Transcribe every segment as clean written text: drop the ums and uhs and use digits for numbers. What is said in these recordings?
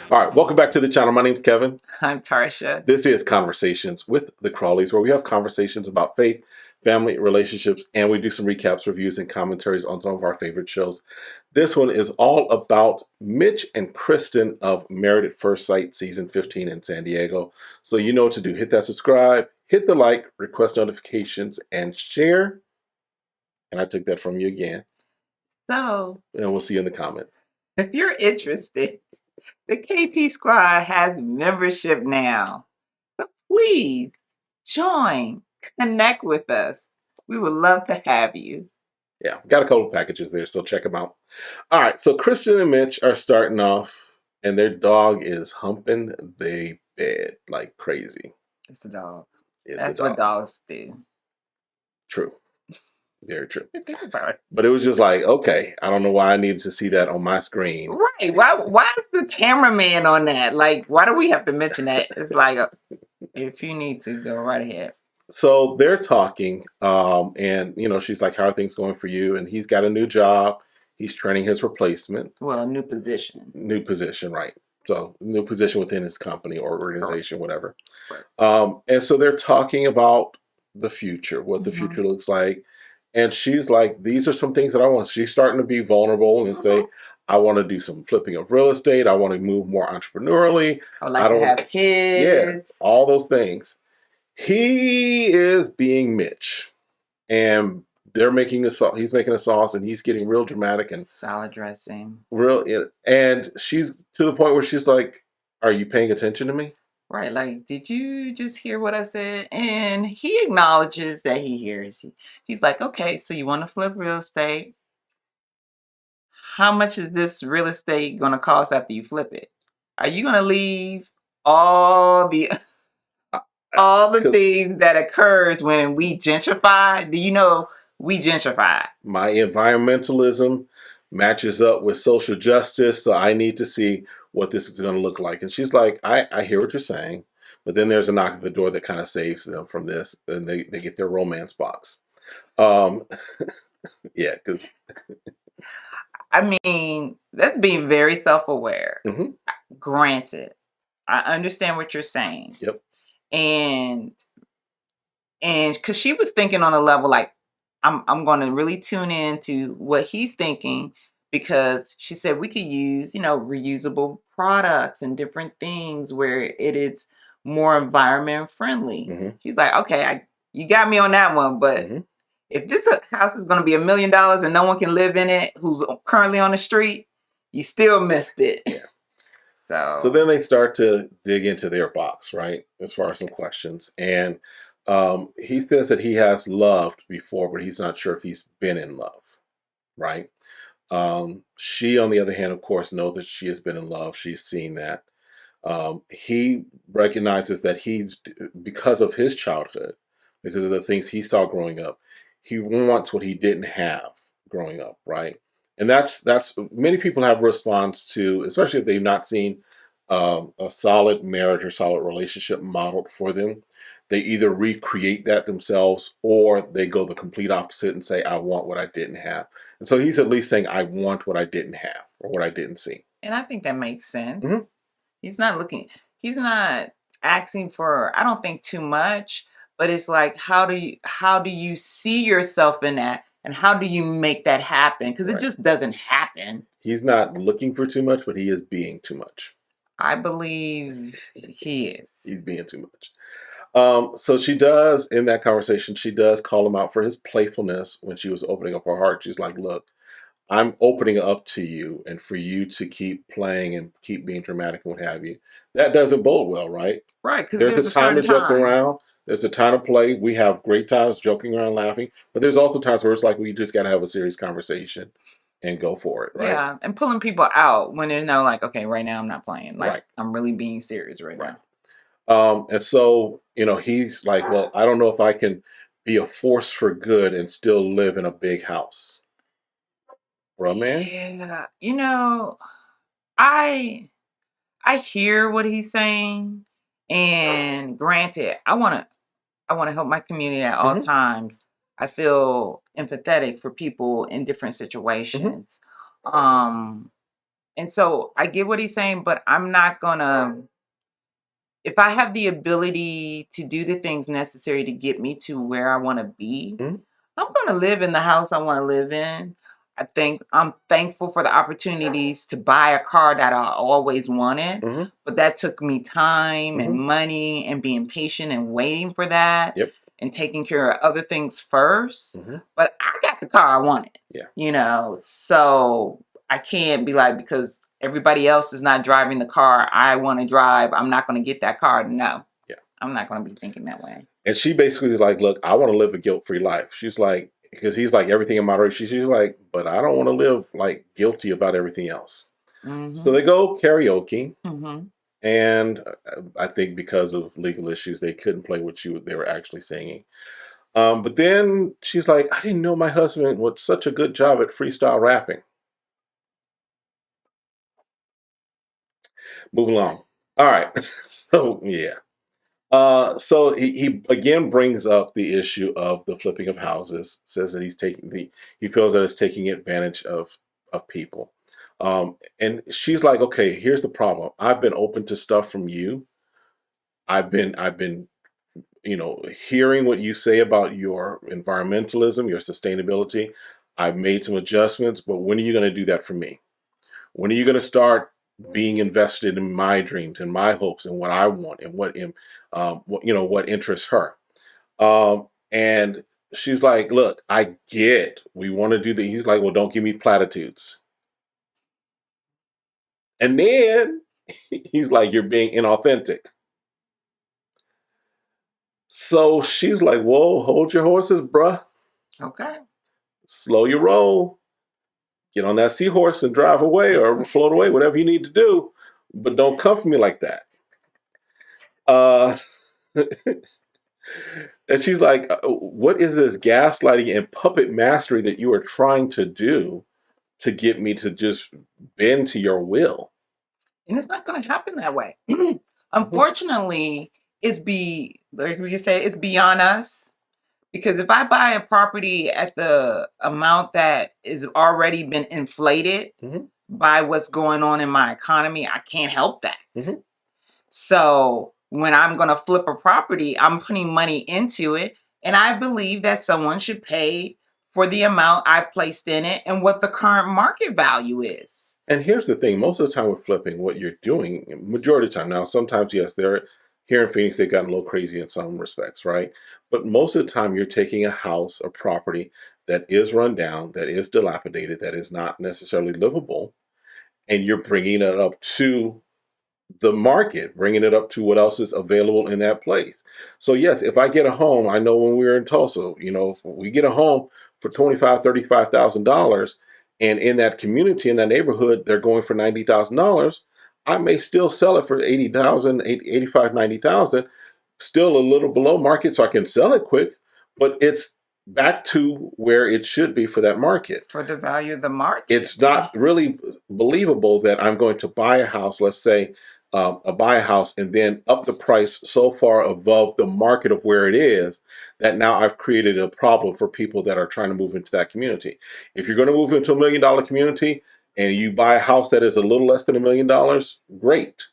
All right, welcome back to the channel. My name's Kevin. I'm Tarsha. This is Conversations with the Crawleys, where we have conversations about faith, family, relationships, and we do some recaps, reviews, and commentaries on some of our favorite shows. This one is all about Mitch and Krysten of Married at First Sight, Season 15 in San Diego. So you know what to do. Hit that subscribe, hit the like, request notifications, and share. And I took that from you again. So, And we'll see you in the comments. if you're interested, the KT Squad has membership now. So please join, connect with us. We would love to have you. Yeah, got a couple of packages there, so check them out. All right, so Krysten and Mitch are starting off, and their dog is humping the bed like crazy. It's a dog. It's That's a what dog. dogs do. True. Very true. Think about it. But it was just like, okay, I don't know why I needed to see that on my screen. Right. Why is the cameraman on that? Like, why do we have to mention that? It's like, if you need to, go right ahead. So they're talking, and she's like, "How are things going for you?" And he's got a new job. He's training his replacement. Well, a new position. New position, right? So new position within his company or organization, whatever. Right. And so they're talking about the future, what the future looks like. And she's like, "These are some things that I want." She's starting to be vulnerable and say, "I want to do some flipping of real estate. I want to move more entrepreneurially. I would like to have kids." Yeah, all those things. He is being Mitch, and they're making a sauce. He's making a sauce, and he's getting real dramatic and Salad dressing. real. And she's to the point where she's like, "Are you paying attention to me?" Right, like, did you just hear what I said? And he acknowledges that he hears. He's like, okay, so you want to flip real estate. How much is this real estate going to cost after you flip it? Are you going to leave all the all the things that occurs when we gentrify? Do you know we gentrify? My environmentalism matches up with social justice, so I need to see what this is going to look like. And she's like, I hear what you're saying, but then there's a knock at the door that kind of saves them from this, and they get their romance box. Yeah, because I mean, that's being very self-aware. mm-hmm. Granted, I understand what you're saying. Yep. And because she was thinking on a level like, I'm going to really tune in to what he's thinking, because she said we could use, reusable products and different things where it is more environment friendly. Mm-hmm. He's like, okay, you got me on that one, but if this house is going to be $1 million and no one can live in it who's currently on the street, you still missed it. Yeah. So then they start to dig into their box, right? As far as some questions. And he says that he has loved before, but he's not sure if he's been in love, right? She, on the other hand, of course, knows that she has been in love. She's seen that. He recognizes that because of his childhood, because of the things he saw growing up, he wants what he didn't have growing up, right? And that's many people have a response to, especially if they've not seen a solid marriage or solid relationship modeled for them. They either recreate that themselves or they go the complete opposite and say, "I want what I didn't have." And so he's at least saying, "I want what I didn't have or what I didn't see." And I think that makes sense. He's not asking for, I don't think, too much, but it's like, how do you see yourself in that, and how do you make that happen? Because it just doesn't happen. He's not looking for too much, but he is being too much. I believe he is. He's being too much. So she does, in that conversation, she does call him out for his playfulness when she was opening up her heart. She's like, "Look, I'm opening up to you, and for you to keep playing and keep being dramatic and what have you, that doesn't bode well, right?" Right, because there's a time to joke around. There's a time to play. We have great times joking around, laughing, but there's also times where it's like we just got to have a serious conversation and go for it, right? Yeah, and pulling people out when they know, like, okay, right now I'm not playing. Like, I'm really being serious right now. And so, he's like, "Well, I don't know if I can be a force for good and still live in a big house." Bro, man. Yeah, I hear what he's saying, and granted, I want to help my community at all times. I feel empathetic for people in different situations. And so I get what he's saying, but I'm not gonna, if I have the ability to do the things necessary to get me to where I want to be, Mhm. I'm gonna live in the house I want to live in. I think I'm thankful for the opportunities to buy a car that I always wanted, Mhm. but that took me time and Mhm. money and being patient and waiting for that Yep. and taking care of other things first. Mhm. But I got the car I wanted, Yeah. so I can't be like, because everybody else is not driving the car I want to drive, I'm not going to get that car. No, Yeah. I'm not going to be thinking that way. And she basically is like, look, I want to live a guilt-free life. She's like, because he's like everything in moderation. She's like, but I don't want to live like guilty about everything else. So Mm-hmm. they go karaoke, Mm-hmm. and I think because of legal issues, they couldn't play what they were actually singing. But then she's like, I didn't know my husband was such a good job at freestyle rapping. Moving along. All right. So yeah. So he again brings up the issue of the flipping of houses. Says that he feels that it's taking advantage of people. And she's like, okay, here's the problem. I've been open to stuff from you. I've been hearing what you say about your environmentalism, your sustainability. I've made some adjustments, but when are you going to do that for me? When are you going to start being invested in my dreams and my hopes and what I want and what interests her? And she's like, "Look, I get we want to do that." He's like, "Well, don't give me platitudes." And then he's like, "You're being inauthentic." So she's like, "Whoa, hold your horses, bruh. Okay. Slow your roll. Get on that seahorse and drive away or float away, whatever you need to do. But don't come for me like that." Uh, And she's like, what is this gaslighting and puppet mastery that you are trying to do to get me to just bend to your will?" And it's not going to happen that way. Mhm. Unfortunately, like we say, it's beyond us. Because if I buy a property at the amount that is already been inflated Mhm. by what's going on in my economy, I can't help that. Mhm. So when I'm going to flip a property, I'm putting money into it. And I believe that someone should pay for the amount I've placed in it and what the current market value is. And here's the thing: most of the time with flipping, what you're doing, majority of the time, now sometimes yes, they're here in Phoenix, they've gotten a little crazy in some respects, right? But most of the time, you're taking a house, a property that is run down, that is dilapidated, that is not necessarily livable, and you're bringing it up to the market, bringing it up to what else is available in that place. So yes, if I get a home, I know when we were in Tulsa, if we get a home for $35,000, and in that community, in that neighborhood, they're going for $90,000, I may still sell it for 80,000, 85, 90,000, still a little below market, so I can sell it quick, but it's back to where it should be for that market. For the value of the market. It's not really believable that I'm going to buy a house, let's say, buy a house and then up the price so far above the market of where it is that now I've created a problem for people that are trying to move into that community. If you're going to move into $1 million community and you buy a house that is a little less than $1 million, great.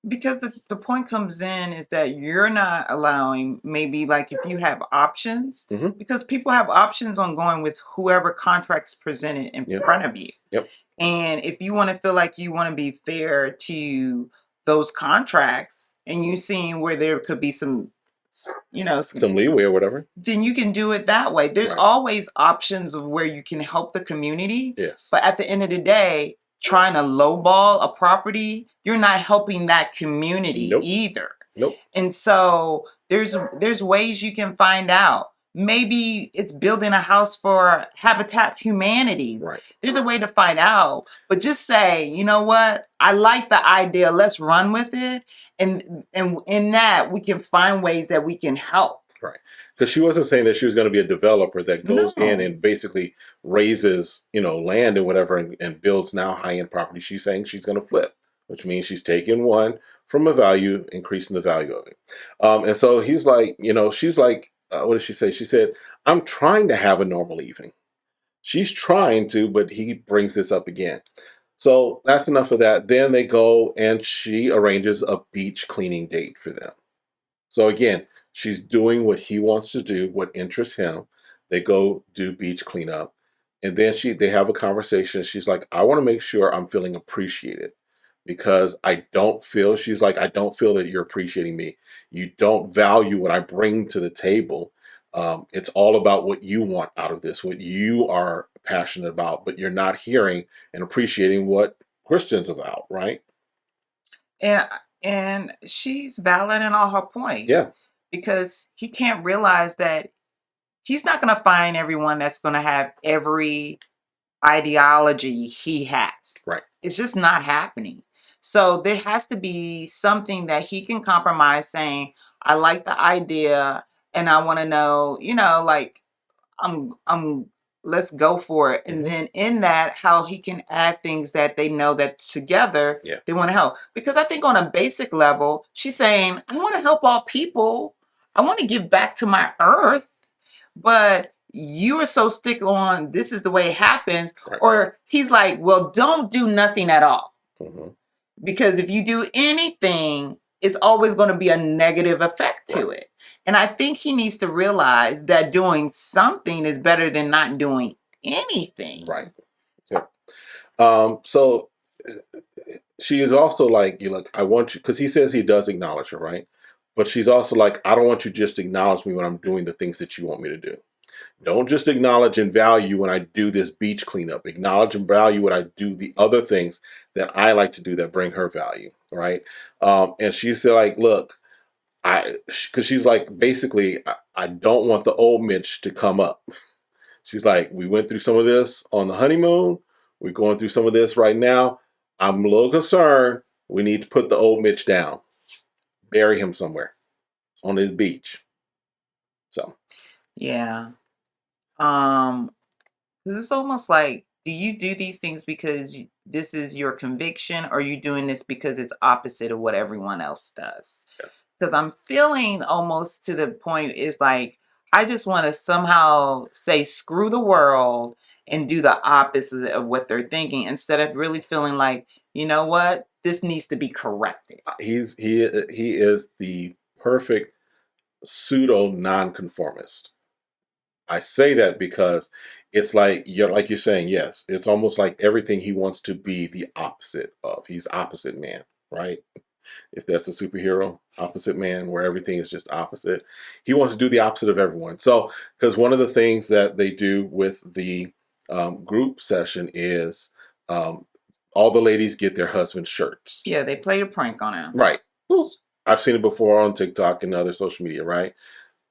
Because the point comes in is that you're not allowing, maybe like if you have options, Hmm. because people have options on going with whoever contracts presented in Yep. front of you. Yep. And if you want to feel like you want to be fair to those contracts and you seeing where there could be some, Some leeway or whatever. then you can do it that way. There's Right. always options of where you can help the community. Yes. But at the end of the day, trying to lowball a property, you're not helping that community Nope. either. Nope. And so there's ways you can find out. Maybe it's building a house for Habitat Humanity. Right. There's a way to find out. But just say, you know what? I like the idea. Let's run with it. And in that, we can find ways that we can help. Right. Because she wasn't saying that she was going to be a developer that goes in No. and basically raises, land and whatever and builds now high-end property. She's saying she's going to flip, which means she's taking one from a value, increasing the value of it. And so he's like, she's like, what did she say? She said, I'm trying to have a normal evening. She's trying to, but he brings this up again. So that's enough of that. Then they go and she arranges a beach cleaning date for them. So again, she's doing what he wants to do, what interests him. They go do beach cleanup. And then they have a conversation. She's like, I want to make sure I'm feeling appreciated because she's like, I don't feel that you're appreciating me. You don't value what I bring to the table. It's all about what you want out of this, what you are passionate about, but you're not hearing and appreciating what Kristen's about, right? And and she's valid in all her points Yeah, because he can't realize that he's not going to find everyone that's going to have every ideology he has. right. It's just not happening. So there has to be something that he can compromise saying, I like the idea and I want to know, like I'm let's go for it. And Hmm. then in that, how he can add things that they know that together Yeah, they want to help. Because I think on a basic level, she's saying, I want to help all people. I want to give back to my earth, but you are so stick on this is the way it happens. right. Or he's like, well, don't do nothing at all. Hmm. Because if you do anything, it's always going to be a negative effect Right, to it. And I think he needs to realize that doing something is better than not doing anything. right. Yeah. So she is also like, you look, I want you, because he says he does acknowledge her, right? But she's also like, I don't want you just to acknowledge me when I'm doing the things that you want me to do. Don't just acknowledge and value when I do this beach cleanup. Acknowledge and value when I do the other things that I like to do that bring her value, right? And she's like, look, because she's like, basically, I don't want the old Mitch to come up. She's like, we went through some of this on the honeymoon. We're going through some of this right now. I'm a little concerned. We need to put the old Mitch down, bury him somewhere on his beach. So, Yeah. Um, because it's almost like, do you do these things because this is your conviction, or are you doing this because it's opposite of what everyone else does? yes. Because I'm feeling almost to the point is like, I just want to somehow say screw the world and do the opposite of what they're thinking instead of really feeling like, you know what, this needs to be corrected. He is the perfect pseudo nonconformist. I say that because it's like you're saying, yes, it's almost like everything he wants to be the opposite of. He's opposite man, right? If that's a superhero, opposite man, where everything is just opposite. He wants to do the opposite of everyone. So, because one of the things that they do with the group session is um, all the ladies get their husband's shirts. Yeah, they played a prank on him. Right. I've seen it before on TikTok and other social media, right?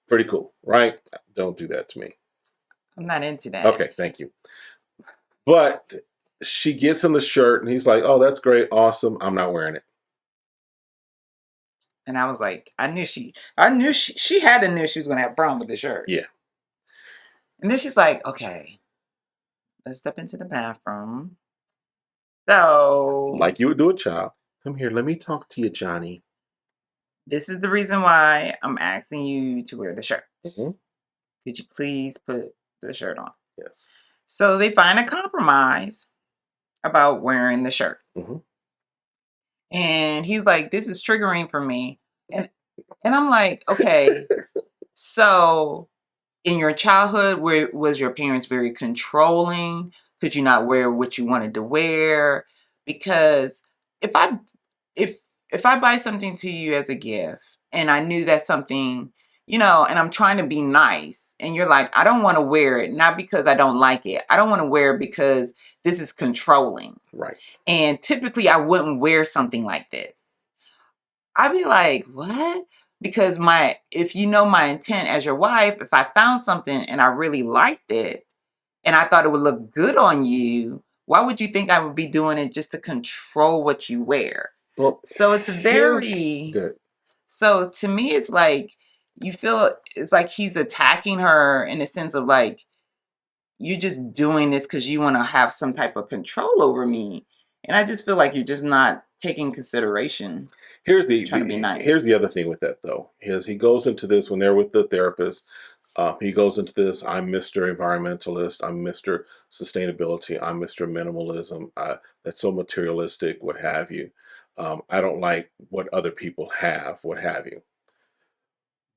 Pretty cool, right? Don't do that to me. I'm not into that. Okay, thank you. But she gets him the shirt and he's like, oh, that's great. Awesome. I'm not wearing it. And I was like, she had to knew she was going to have a problem with the shirt. Yeah. And then she's like, okay, let's step into the bathroom. So, Like you would do a child. Come here. Let me talk to you, Johnny. this is the reason why I'm asking you to wear the shirt. Hmm. Could you please put the shirt on? Yes. So they find a compromise about wearing the shirt. Hmm. And he's like, this is triggering for me. And I'm like, okay, so in your childhood, where was your parents very controlling? Could you not wear what you wanted to wear? Because if I if if I buy something to you as a gift and I knew that's something, and I'm trying to be nice and you're like, I don't want to wear it, not because I don't like it. I don't want to wear it because this is controlling. Right. And typically I wouldn't wear something like this. I'd be like, what? Because if you know my intent as your wife, if I found something and I really liked it and I thought it would look good on you, why would you think I would be doing it just to control what you wear? Well, So it's here's very, good. so to me, it's like, you feel it's like he's attacking her in the sense of like, you're just doing this because you want to have some type of control over me. And I just feel like you're just not taking consideration, Here's the, trying to be the nice. here's the other thing with that though is he goes into this when they're with the therapist. He goes into this, I'm Mr. Environmentalist, I'm Mr. Sustainability, I'm Mr. Minimalism, that's so materialistic, what have you. I don't like what other people have, what have you.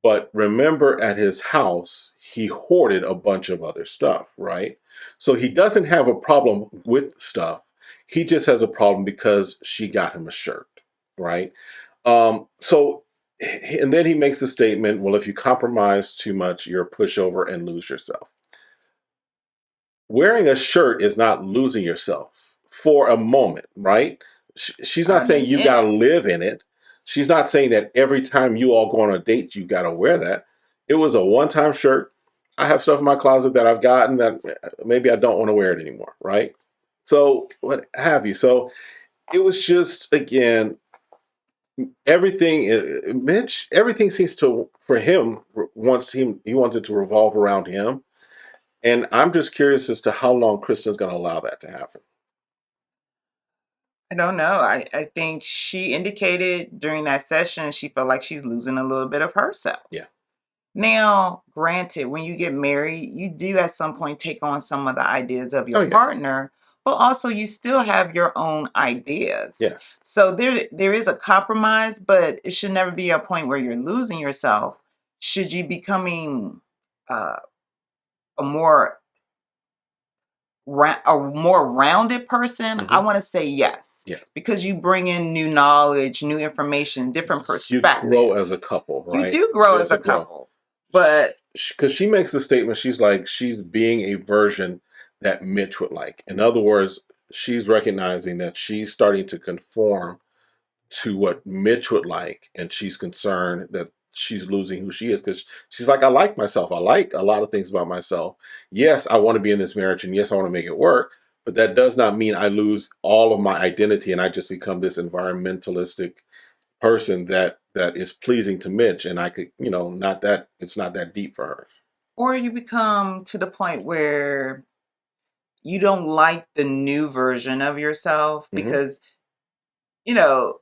But remember, at his house, he hoarded a bunch of other stuff, right? So he doesn't have a problem with stuff. He just has a problem because she got him a shirt, right? So, and then he makes the statement, well, if you compromise too much, you're a pushover and lose yourself. Wearing a shirt is not losing yourself for a moment, right? She's not saying you got to Yeah. live in it. She's not saying that every time you all go on a date, you got to wear that. It was a one time shirt. I have stuff in my closet that I've gotten that maybe I don't want to wear it anymore, right? So, what have you. So, it was just, again, everything, Mitch, everything seems to, for him, he wants it to revolve around him. And I'm just curious as to how long Kristen's going to allow that to happen. I don't know. I think she indicated during that session she felt like she's losing a little bit of herself. Yeah. Now, granted, when you get married, you do at some point take on some of the ideas of Oh, your yeah. partner, but also you still have your own ideas. Yes. So there is a compromise, but it should never be a point where you're losing yourself. Should you becoming uh, a more rounded person, I Hmm. want to say yes, Yes. because you bring in new knowledge, new information, different You grow perspective. as a couple, You right? do grow as There's a a grow. couple, but Because she makes the statement, she's like, she's being a version that Mitch would like. In other words, she's recognizing that she's starting to conform to what Mitch would like, and she's concerned that she's losing who she is because she's like, I like myself. I like a lot of things about myself. Yes, I want to be in this marriage, and yes, I want to make it work. But that does not mean I lose all of my identity and I just become this environmentalistic person that is pleasing to Mitch. And I could, not that it's not that deep for her. or you become to the point where you don't like the new version of yourself Hmm. because, you know,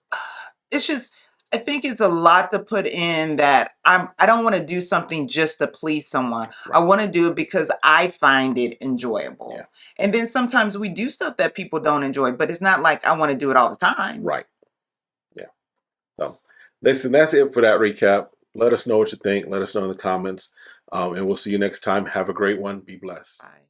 it's just I think it's a lot to put in that I don't want to do something just to please someone. I Right. want to do it because I find it Yeah. enjoyable. And then sometimes we do stuff that people don't enjoy, but it's not like I want to do it all the time. Right. Yeah. So, listen, that's it for that recap. Let us know what you think. Let us know in the comments. And we'll see you next time. Have a great one. Be blessed. Bye.